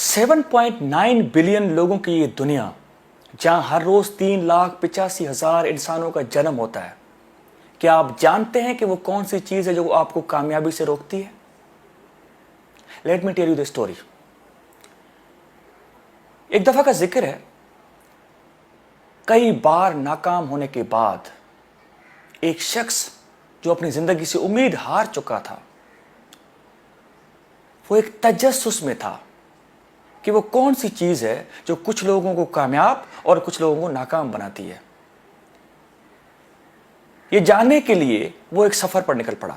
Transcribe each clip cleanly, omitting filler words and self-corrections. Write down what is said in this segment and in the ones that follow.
7.9 billion लोगों की ये दुनिया, जहां हर रोज 3,85,000 इंसानों का जन्म होता है, क्या आप जानते हैं कि वो कौन सी चीज है जो आपको कामयाबी से रोकती है? Let me tell you the story. एक दफा का जिक्र है, कई बार नाकाम होने के बाद एक शख्स जो अपनी जिंदगी से उम्मीद हार चुका था, वो एक तजस्सुस में था कि वो कौन सी चीज है जो कुछ लोगों को कामयाब और कुछ लोगों को नाकाम बनाती है। ये जानने के लिए वो एक सफर पर निकल पड़ा।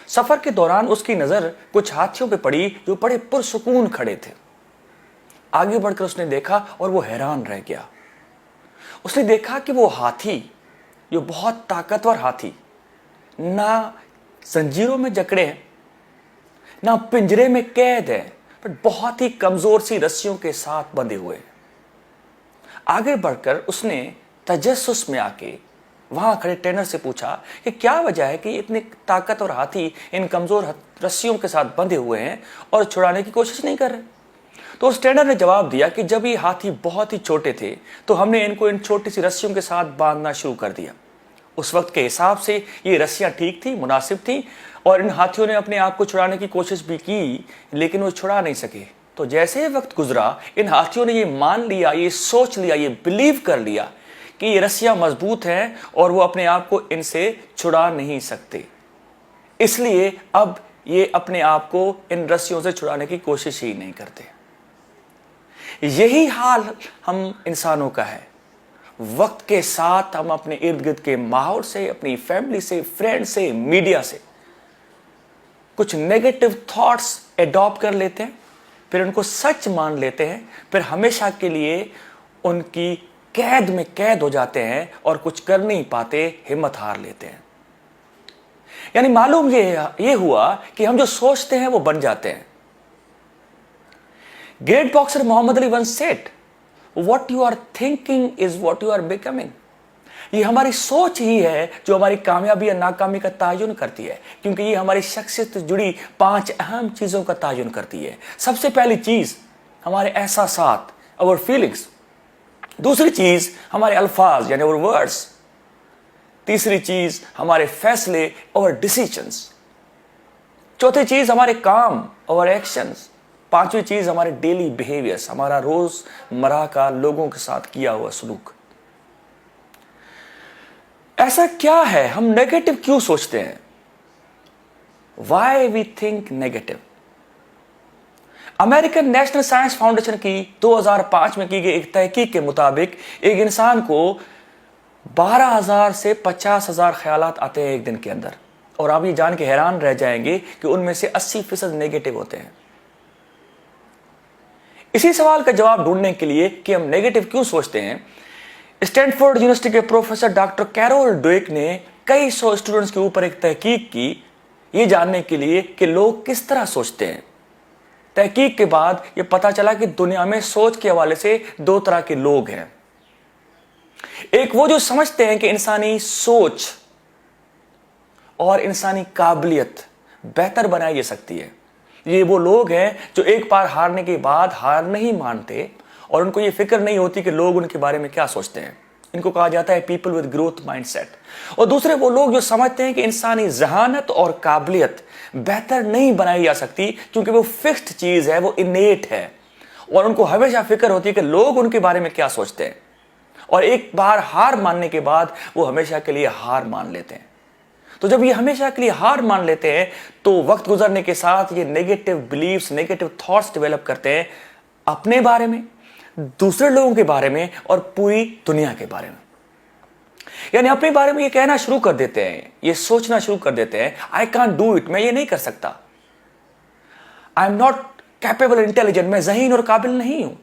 सफर के दौरान उसकी नजर कुछ हाथियों पे पड़ी जो बड़े पुरसुकून खड़े थे। आगे बढ़कर उसने देखा और वो हैरान रह गया। उसने देखा कि वो हाथी, जो बहुत ताकतवर हाथी, ना जंजीरों में जकड़े हैं, ना पिंजरे में कैद है, पर बहुत ही कमजोर सी रस्सियों के साथ बंधे हुए। आगे बढ़कर उसने तजस्सुस में आके वहां खड़े ट्रेनर से पूछा कि क्या वजह है कि इतनी ताकतवर हाथी इन कमजोर रस्सियों के साथ बंधे हुए हैं और छुड़ाने की कोशिश नहीं कर रहे। तो उस ट्रेनर ने जवाब दिया कि जब ये हाथी बहुत ही छोटे थे तो हमने इनको इन छोटी सी रस्सियों के साथ बांधना शुरू कर दिया। उस वक्त के हिसाब से ये रस्सियां ठीक थी, मुनासिब थी, और इन हाथियों ने अपने आप को छुड़ाने की कोशिश भी की, लेकिन वो छुड़ा नहीं सके। तो जैसे वक्त गुजरा, इन हाथियों ने ये मान लिया, ये सोच लिया, ये बिलीव कर लिया कि ये रस्सियां मजबूत हैं और वो अपने आप को इनसे छुड़ा नहीं सकते। इसलिए अब ये अपने आप को इन रस्सियों से छुड़ाने की कोशिश ही नहीं करते। यही हाल हम इंसानों का है। वक्त के साथ हम अपने इर्द गिर्द के माहौल से, अपनी फैमिली से, फ्रेंड से, मीडिया से कुछ नेगेटिव थॉट्स एडॉप्ट कर लेते हैं, फिर उनको सच मान लेते हैं, फिर हमेशा के लिए उनकी कैद में कैद हो जाते हैं और कुछ कर नहीं पाते, हिम्मत हार लेते हैं। यानी मालूम ये हुआ कि हम जो सोचते हैं वो बन जाते हैं। Great boxer Muhammad Ali once said, what you are thinking is what you are becoming. ये हमारी सोच ही है जो हमारी कामयाबी या नाकामी का तयन करती है, क्योंकि ये हमारी शख्सियत से जुड़ी 5 अहम चीजों का तयन करती है। सबसे पहली चीज हमारे एहसासात, अवर फीलिंग्स। दूसरी चीज हमारे अल्फाज यानी अवर वर्ड्स। तीसरी चीज हमारे फैसले, अवर डिसीजंस। चौथी चीज हमारे काम, अवर एक्शंस। पांचवी चीज हमारे डेली बिहेवियर्स, हमारा रोजमर्रा का लोगों के साथ किया हुआ सलूक। ऐसा क्या है, हम नेगेटिव क्यों सोचते हैं? Why we think negative. American National Science Foundation की 2005 में की गई एक तहकीक के मुताबिक एक इंसान को 12,000 से 50,000 ख्यालात आते हैं एक दिन के अंदर, और आप ये जान के हैरान रह जाएंगे कि उनमें से 80% नेगेटिव होते हैं। इसी सवाल का जवाब ढूंढने के लिए कि हम नेगेटिव क्यों सोचते हैं, स्टैनफोर्ड यूनिवर्सिटी के प्रोफेसर डॉक्टर कैरोल ड्वेक ने कई 100 स्टूडेंट्स के ऊपर एक तहकीक की, ये जानने के लिए कि लोग किस तरह सोचते हैं। तहकीक के बाद यह पता चला कि दुनिया में सोच के हवाले से 2 तरह के लोग हैं। एक वो जो समझते हैं कि इंसानी सोच और इंसानी काबिलियत बेहतर बनाई जा सकती है। ये वो लोग हैं जो एक बार हारने के बाद हार नहीं मानते और उनको ये फिक्र नहीं होती कि लोग उनके बारे में क्या सोचते हैं। इनको कहा जाता है पीपल विद ग्रोथ माइंडसेट। और दूसरे वो लोग जो समझते हैं कि इंसानी जहानत और काबिलियत बेहतर नहीं बनाई जा सकती, क्योंकि वो फिक्स्ड चीज है, वो इनेट है, और उनको हमेशा फिक्र होती है कि लोग उनके बारे में क्या सोचते हैं। और एक बार हार मानने के बाद वो हमेशा के लिए हार मान लेते हैं। तो जब ये हमेशा के लिए हार मान लेते हैं तो वक्त गुजरने के साथ ये negative beliefs, negative thoughts develop करते हैं अपने बारे में, दूसरे लोगों के बारे में और पूरी दुनिया के बारे में। यानी अपने बारे में ये कहना शुरू कर देते हैं, ये सोचना शुरू कर देते हैं, आई कांट डू इट, मैं ये नहीं कर सकता, आई एम नॉट कैपेबल इंटेलिजेंट, मैं ज़हीन और काबिल नहीं हूं।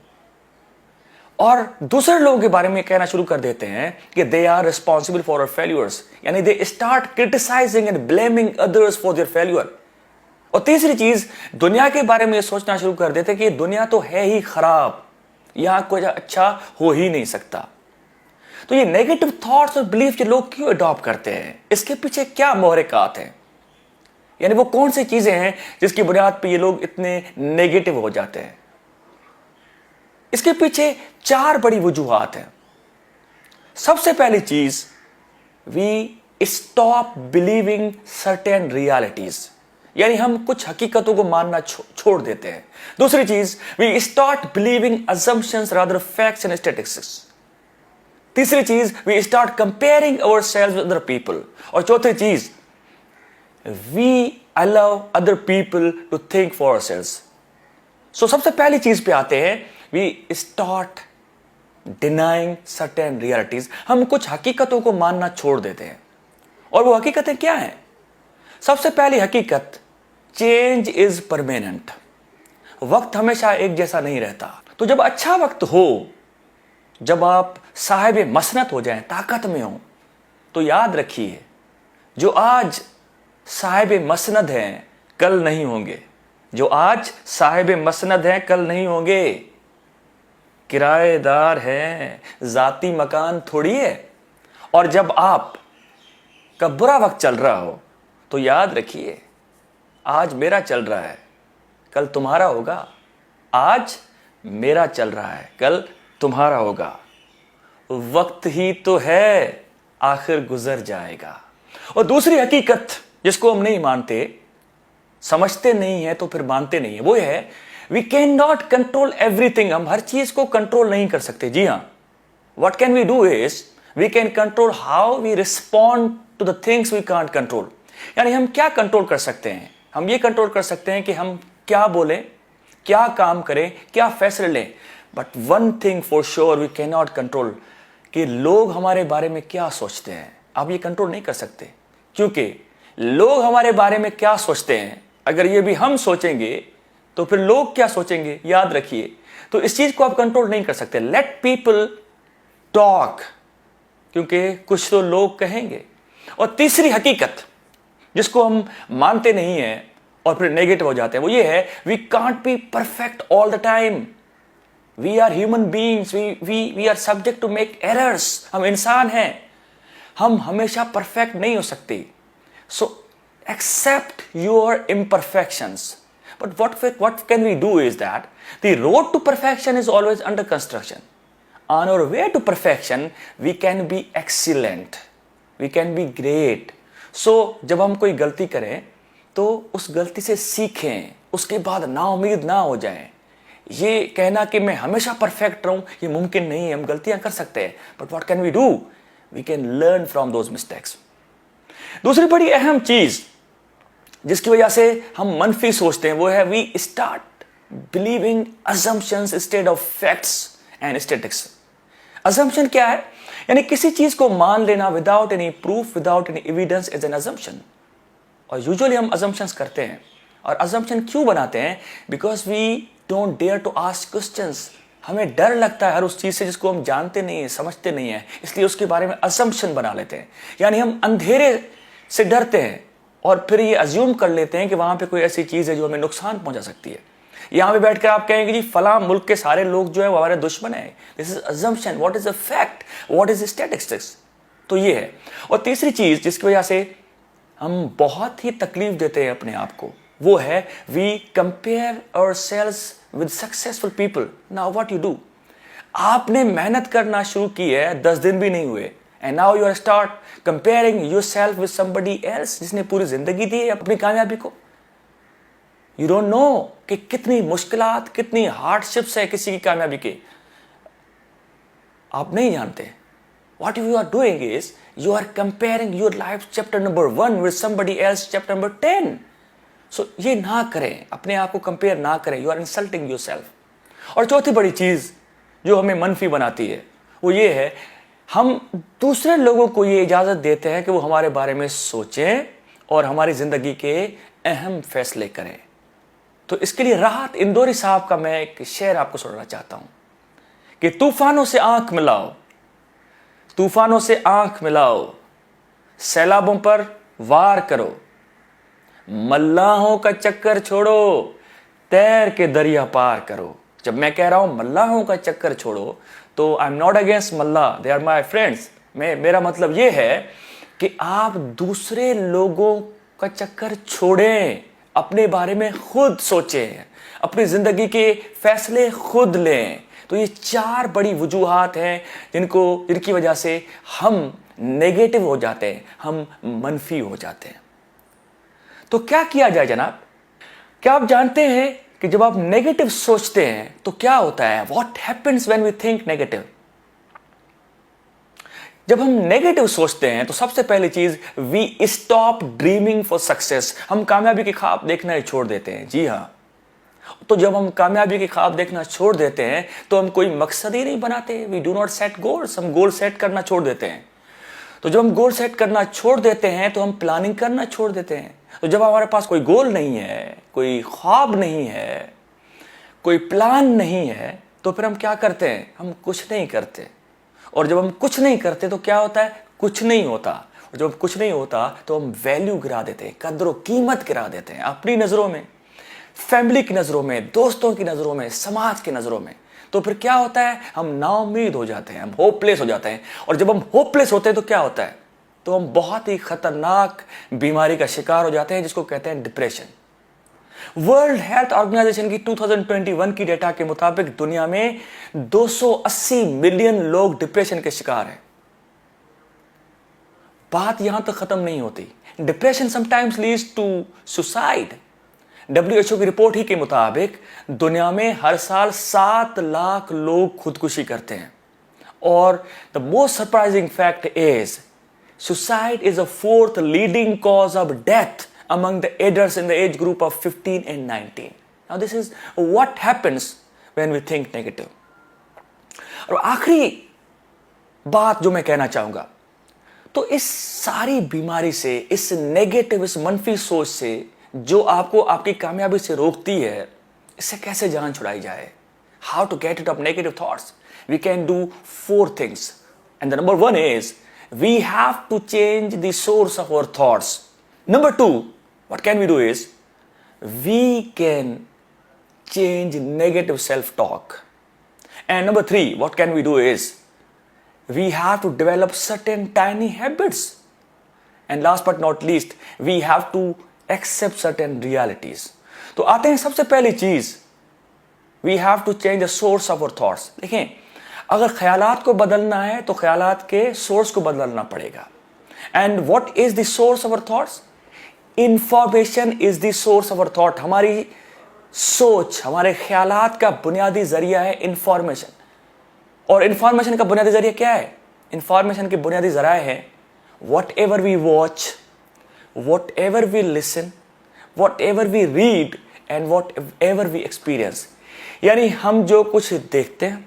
और दूसरे लोगों के बारे में कहना शुरू कर देते हैं कि they are responsible for our failures, यानी they start criticising and blaming others for their failure. और तीसरी चीज, दुनिया के बारे में ये सोचना शुरू कर देते हैं कि दुनिया तो है ही खराब, यहां कुछ अच्छा हो ही नहीं सकता। तो ये नेगेटिव थॉट्स और बिलीफ जो लोग क्यों अडॉप्ट करते हैं, इसके पीछे क्या मोहरकात हैं? यानी वो कौन सी चीजें हैं जिसकी बुनियाद पे ये लोग इतने नेगेटिव हो जाते हैं? इसके पीछे 4 बड़ी वजूहात हैं। सबसे पहली चीज, we stop believing certain realities, यानी हम कुछ हकीकतों को मानना छोड़ देते हैं। दूसरी चीज, we start believing assumptions rather facts and statistics। तीसरी चीज, we start comparing ourselves with other people. और चौथी चीज, we allow other people to think for ourselves. So सबसे पहली चीज पे आते हैं, we start denying certain realities. हम कुछ हकीकतों को मानना छोड़ देते हैं। और वो हकीकतें क्या हैं? सबसे पहली हकीकत, चेंज इज परमानेंट। वक्त हमेशा एक जैसा नहीं रहता। तो जब अच्छा वक्त हो, जब आप साहिब मसनत हो जाएं, ताकत में हो, तो याद रखिए जो आज साहिब मसनद हैं कल नहीं होंगे। जो आज साहिब मसनद हैं कल नहीं होंगे। किराएदार हैं, जाती मकान थोड़ी है। और जब आप का बुरा वक्त चल रहा हो तो याद रखिए आज मेरा चल रहा है, कल तुम्हारा होगा। आज मेरा चल रहा है, कल तुम्हारा होगा। वक्त ही तो है, आखिर गुजर जाएगा। और दूसरी हकीकत जिसको हम नहीं मानते, समझते नहीं है तो फिर मानते नहीं है, वो है we can not control everything. हम हर चीज को कंट्रोल नहीं कर सकते। जी हाँ, what can we do is we can control how we respond to the things we can't control. यानी हम क्या कंट्रोल कर सकते हैं? हम ये कंट्रोल कर सकते हैं कि हम क्या बोलें, क्या काम करें, क्या फैसले लें। But one thing for sure we can not control, कि लोग हमारे बारे में क्या सोचते हैं। आप ये कंट्रोल नहीं कर सकते, क्योंकि लोग हमारे बारे में क्या सोचते हैं, अगर ये भी हम सोचेंगे तो फिर लोग क्या सोचेंगे, याद रखिए। तो इस चीज को आप कंट्रोल नहीं कर सकते। लेट पीपल टॉक, क्योंकि कुछ तो लोग कहेंगे। और तीसरी हकीकत जिसको हम मानते नहीं हैं और फिर नेगेटिव हो जाते हैं, वो ये है we can't be perfect all the time. We are human beings, we are subject to make errors. हम इंसान हैं, हम हमेशा परफेक्ट नहीं हो सकते। सो accept your imperfections. But what can we do is that the road to perfection is always under construction. On our way to perfection, we can be excellent, we can be great. So जब हम कोई गलती करें तो उस गलती से सीखें, उसके बाद नाउम्मीद ना हो जाएं। ये कहना कि मैं हमेशा परफेक्ट रहूं, ये मुमकिन नहीं है। हम गलतियां कर सकते हैं, but what can we do? We can learn from those mistakes. दूसरी बड़ी अहम चीज जिसकी वजह से हम मनफी सोचते हैं, वो है we start believing assumptions instead of facts and statistics. assumption क्या है? यानी किसी चीज को मान लेना without any proof, without any evidence is an assumption. और यूजुअली हम assumptions करते हैं। और assumption क्यों बनाते हैं? Because we don't dare to ask questions. हमें डर लगता है हर उस चीज से जिसको हम जानते नहीं है, समझते नहीं है, इसलिए उसके बारे में assumption बना लेते हैं। यानी हम अंधेरे से डरते हैं और फिर ये अज्यूम कर लेते हैं कि वहां पे कोई ऐसी चीज है जो हमें नुकसान पहुंचा सकती है। यहां पे बैठकर आप कहेंगे जी फला मुल्क के सारे लोग जो है वो हमारे दुश्मन है। This is assumption. What is a fact, what is statistics. तो ये है। और तीसरी चीज जिसकी वजह से हम बहुत ही तकलीफ देते हैं अपने आप को, वो है we compare ourselves with successful people. Now what you do, आपने मेहनत करना शुरू की है, 10 दिन भी नहीं हुए, and now you start comparing yourself with somebody else जिसने पूरी जिंदगी दी है अपनी कामयाबी को। You don't know कि कितनी मुश्किलात, कितनी हार्डशिप्स है किसी की कामयाबी के, आप नहीं जानते। What you are doing is you are comparing your life chapter number 1 with somebody else chapter number 10. So ये ना करें, अपने आप को कंपेयर ना करें। You are insulting yourself. और चौथी बड़ी चीज जो हमें मनफी बनाती है वो ये है, हम दूसरे लोगों को ये इजाजत देते हैं कि वो हमारे बारे में सोचें और हमारी जिंदगी के अहम फैसले करें। तो इसके लिए राहत इंदौरी साहब का मैं एक शेर आपको सुनाना चाहता हूं कि तूफानों से आंख मिलाओ, तूफानों से आंख मिलाओ, सैलाबों पर वार करो, मल्लाहों का चक्कर छोड़ो, तैर के दरिया पार करो। जब मैं कह रहा हूं मल्लाहों का चक्कर छोड़ो, तो आई एम नॉट अगेंस्ट मल्ला, दे आर माई फ्रेंड्स। मेरा मतलब ये है कि आप दूसरे लोगों का चक्कर छोड़ें, अपने बारे में खुद सोचें, अपनी जिंदगी के फैसले खुद लें। तो ये 4 बड़ी वजूहात हैं जिनकी वजह से हम नेगेटिव हो जाते हैं, हम मनफी हो जाते हैं। तो क्या किया जाए जनाब? क्या आप जानते हैं कि जब आप नेगेटिव सोचते हैं तो क्या होता है? What happens when we think negative? जब हम नेगेटिव सोचते हैं तो सबसे पहली चीज, we stop dreaming for success. हम कामयाबी के ख्वाब देखना ही छोड़ देते हैं। जी हाँ, तो जब हम कामयाबी के ख्वाब देखना छोड़ देते हैं तो हम कोई मकसद ही नहीं बनाते। We do not set goals. हम गोल सेट करना छोड़ देते हैं। तो जब हम गोल सेट करना छोड़ देते हैं तो हम प्लानिंग करना छोड़ देते हैं। तो जब हमारे पास कोई गोल नहीं है, कोई ख्वाब नहीं है, कोई प्लान नहीं है, तो फिर हम क्या करते हैं? हम कुछ नहीं करते। और जब हम कुछ नहीं करते तो क्या होता है? कुछ नहीं होता। और जब कुछ नहीं होता तो हम वैल्यू गिरा देते हैं, कद्र कीमत गिरा देते हैं, अपनी नजरों में, फैमिली की नजरों में, दोस्तों की नजरों में, समाज की नजरों में। तो फिर क्या होता है? हम नाउम्मीद हो जाते हैं, हम होपलेस हो जाते हैं। और जब हम होपलेस होते हैं तो क्या होता है? तो हम बहुत ही खतरनाक बीमारी का शिकार हो जाते हैं जिसको कहते हैं डिप्रेशन। वर्ल्ड हेल्थ ऑर्गेनाइजेशन की 2021 की डेटा के मुताबिक दुनिया में 280 मिलियन लोग डिप्रेशन के शिकार हैं। बात यहां तक खत्म नहीं होती। Depression sometimes leads to suicide. WHO की रिपोर्ट ही के मुताबिक दुनिया में हर साल 7 लाख लोग खुदकुशी करते हैं। और the most surprising fact is suicide is the 4th leading cause of death among the adults in the age group of 15 and 19. Now this is what happens when we think negative. और आखिरी बात जो मैं कहना चाहूंगा, तो इस सारी बीमारी से, इस नेगेटिव, इस मनफी सोच से जो आपको आपकी कामयाबी से रोकती है, इससे कैसे जान छुड़ाई जाए? How to get rid of negative thoughts? We can do 4 things. And the number 1 is we have to change the source of our thoughts. Number 2, what can we do is we can change negative self-talk. And number 3, what can we do is we have to develop certain tiny habits. And last but not least, we have to accept certain realities. तो आते हैं सबसे पहली चीज, we have to change the source of our thoughts. देखें, अगर ख्यालात को बदलना है तो ख्यालात के सोर्स को बदलना पड़ेगा. And what is the source of our thoughts? Information is the source of our thought. हमारी सोच, हमारे ख्यालात का बुनियादी जरिया है इंफॉर्मेशन। और इंफॉर्मेशन का बुनियादी जरिया क्या है? इंफॉर्मेशन के बुनियादी जराए हैं whatever we watch, whatever we listen, whatever we read and whatever we experience. यानी हम जो कुछ देखते हैं,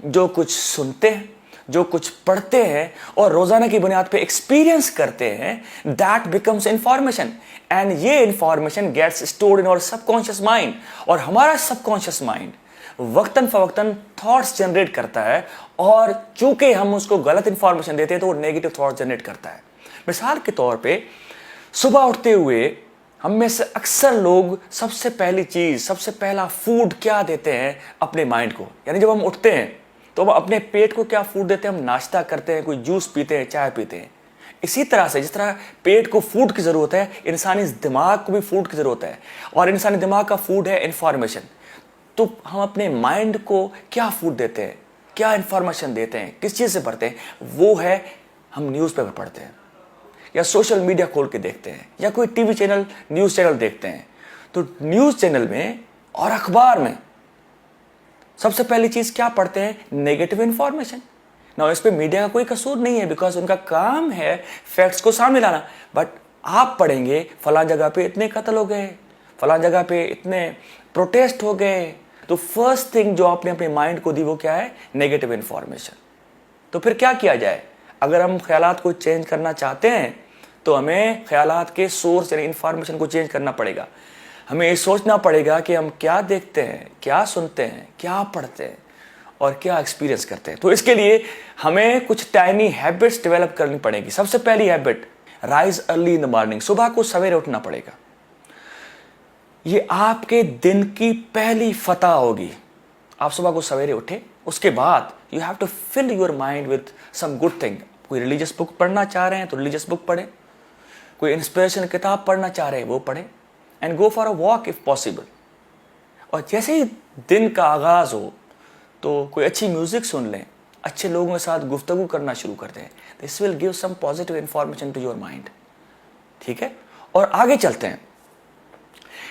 जो कुछ सुनते हैं, जो कुछ पढ़ते हैं और रोजाना की बुनियाद पे एक्सपीरियंस करते हैं, दैट बिकम्स इंफॉर्मेशन। एंड ये information gets stored in our subconscious mind. और हमारा सबकॉन्शियस माइंड वक्तन फवक्तन थॉट्स जनरेट करता है। और चूंकि हम उसको गलत इंफॉर्मेशन देते हैं तो वो नेगेटिव थॉट्स जनरेट करता है। मिसाल के तौर पे सुबह उठते हुए हम में से अक्सर लोग सबसे पहली चीज, सबसे पहला फूड क्या देते हैं अपने माइंड को? यानी जब हम उठते हैं तो हम अपने पेट को क्या फूड देते हैं? हम नाश्ता करते हैं, कोई जूस पीते हैं, चाय पीते हैं। इसी तरह से जिस तरह पेट को फूड की जरूरत है, इंसानी दिमाग को भी फूड की जरूरत है। और इंसानी दिमाग का फूड है इंफॉर्मेशन। तो हम अपने माइंड को क्या फूड देते हैं, क्या इंफॉर्मेशन देते हैं, किस चीज से भरते हैं? वो है हम न्यूज़पेपर पढ़ते हैं या सोशल मीडिया खोल के देखते हैं या कोई टीवी चैनल, न्यूज चैनल देखते हैं। तो न्यूज चैनल में और अखबार में सबसे पहली चीज क्या पढ़ते हैं? Negative information. ना इस पे मीडिया का कोई कसूर नहीं है, बिकॉज उनका काम है फैक्ट्स को सामने लाना। बट आप पढ़ेंगे फलां जगह पे इतने कत्ल हो गए, फलां जगह पे इतने प्रोटेस्ट हो गए। तो फर्स्ट थिंग जो आपने अपने माइंड को दी वो क्या है? Negative information. तो फिर क्या किया जाए? अगर हम ख्यालात को चेंज करना चाहते हैं तो हमें ख्यालात के सोर्स यानी इंफॉर्मेशन को चेंज करना पड़ेगा। हमें ये सोचना पड़ेगा कि हम क्या देखते हैं, क्या सुनते हैं, क्या पढ़ते हैं और क्या एक्सपीरियंस करते हैं। तो इसके लिए हमें कुछ टाइनी हैबिट्स डेवलप करनी पड़ेगी। सबसे पहली habit, rise early in the morning. सुबह को सवेरे उठना पड़ेगा। ये आपके दिन की पहली फतह होगी। आप सुबह को सवेरे उठे, उसके बाद you have to fill your mind with some good thing. कोई रिलीजियस बुक पढ़ना चाह रहे हैं तो रिलीजियस बुक पढ़े, कोई इंस्पिरेशन किताब पढ़ना चाह रहे हैं वो पढ़े, and go for a walk if possible. और जैसे ही दिन का आगाज़ हो तो कोई अच्छी म्यूज़िक सुन लें, अच्छे लोगों के साथ गुफ्तगू करना शुरू कर दें. This will give some positive information to your mind. ठीक है, और आगे चलते हैं.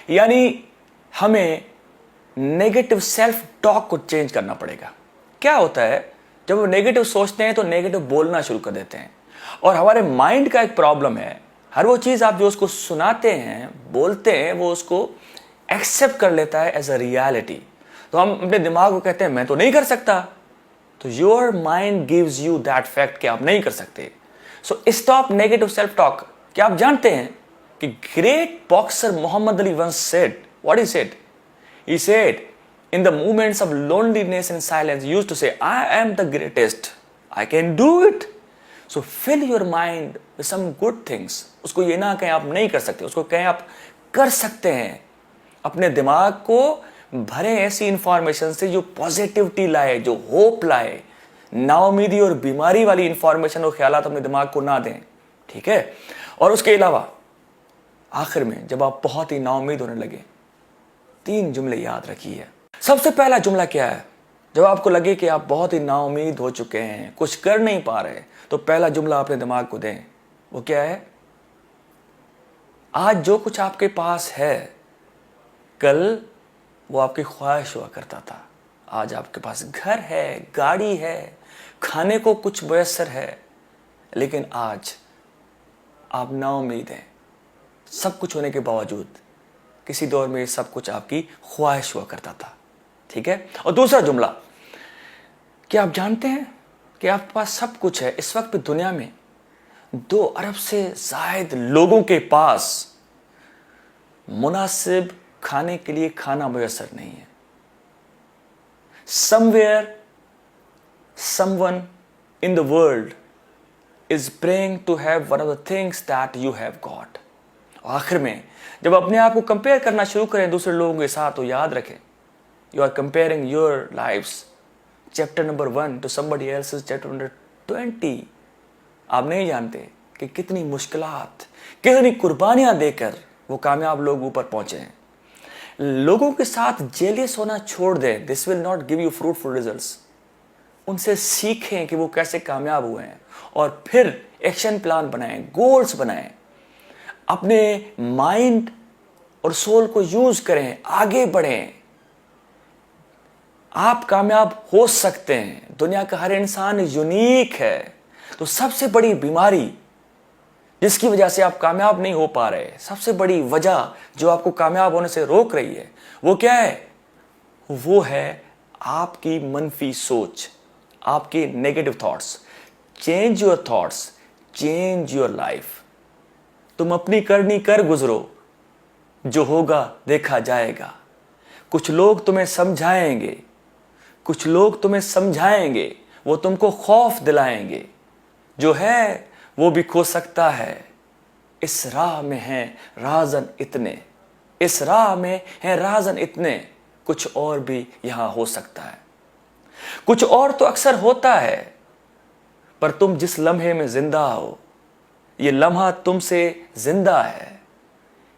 यानी हमें नेगेटिव सेल्फ टॉक को चेंज करना पड़ेगा. क्या होता है, जब हम नेगेटिव सोचते हैं तो नेगेटिव बोलना शुरू कर देते हैं. और हमारे माइंड का एक प्रॉब्लम है, हर वो चीज़ आप जो उसको सुनाते हैं, बोलते हैं, वो उसको एक्सेप्ट कर लेता है एज अ रियलिटी. तो हम अपने दिमाग को कहते हैं मैं तो नहीं कर सकता, तो your mind gives you that fact कि आप नहीं कर सकते. So stop negative self talk. क्या आप जानते हैं कि great boxer Muhammad Ali once said, what he said? He said, in the moments of loneliness and silence, he used to say, I am the greatest. I can do it. So fill your mind with some good things. उसको ये ना कहें आप नहीं कर सकते, उसको कहें आप कर सकते हैं. अपने दिमाग को भरे ऐसी इंफॉर्मेशन से जो पॉजिटिविटी लाए, जो होप लाए. नाउमीदी और बीमारी वाली इंफॉर्मेशन और ख्यालात अपने दिमाग को ना दें. ठीक है, और उसके अलावा आखिर में जब आप बहुत ही नाउमीद होने लगे, 3 जुमले याद रखिए. सबसे पहला जुमला क्या है? जब आपको लगे कि आप बहुत ही नाउमीद हो चुके हैं, कुछ कर नहीं पा रहे, तो पहला जुमला अपने दिमाग को दें. वो क्या है? आज जो कुछ आपके पास है, कल वो आपकी ख्वाहिश हुआ करता था. आज आपके पास घर है, गाड़ी है, खाने को कुछ मुयस्सर है, लेकिन आज आप नाउमीद हैं. सब कुछ होने के बावजूद किसी दौर में सब कुछ आपकी ख्वाहिश हुआ करता था. ठीक है, और दूसरा जुमला, क्या आप जानते हैं कि आपके पास सब कुछ है? इस वक्त दुनिया में 2 अरब से ज़ायद लोगों के पास मुनासिब खाने के लिए खाना मुयस्सर नहीं है. Somewhere, someone in the world is praying to have one of the things that you have got. आखिर में जब अपने आप को कंपेयर करना शुरू करें दूसरे लोगों के साथ, तो याद रखें, you are comparing your life's chapter number 1 to somebody else's chapter number 20. आप नहीं जानते कि कितनी मुश्किलात, कितनी कुर्बानियां देकर वो कामयाब लोग ऊपर पहुंचे हैं. लोगों के साथ जेलियस होना छोड़ दें. This will not give you fruitful results. उनसे सीखें कि वो कैसे कामयाब हुए हैं, और फिर एक्शन प्लान बनाएं, गोल्स बनाएं. अपने माइंड और सोल को यूज करें, आगे बढ़ें. आप कामयाब हो सकते हैं. दुनिया का हर इंसान यूनिक है. तो सबसे बड़ी बीमारी जिसकी वजह से आप कामयाब नहीं हो पा रहे, सबसे बड़ी वजह जो आपको कामयाब होने से रोक रही है, वो क्या है? वो है आपकी मनफी सोच, आपके negative thoughts. Change your thoughts, change your life. तुम अपनी करनी कर गुजरो, जो होगा देखा जाएगा. कुछ लोग तुम्हें समझाएंगे, कुछ लोग तुम्हें समझाएंगे, वो तुमको खौफ दिलाएंगे. जो है वो भी खो सकता है. इस राह में हैं राज़न इतने, इस राह में हैं राज़न इतने. कुछ और भी यहां हो सकता है. कुछ और तो अक्सर होता है, पर तुम जिस लम्हे में जिंदा हो, ये लम्हा तुमसे जिंदा है.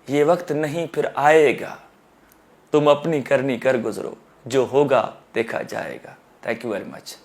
ये वक्त नहीं फिर आएगा. तुम अपनी करनी कर गुजरो, जो होगा देखा जाएगा. Thank you very much.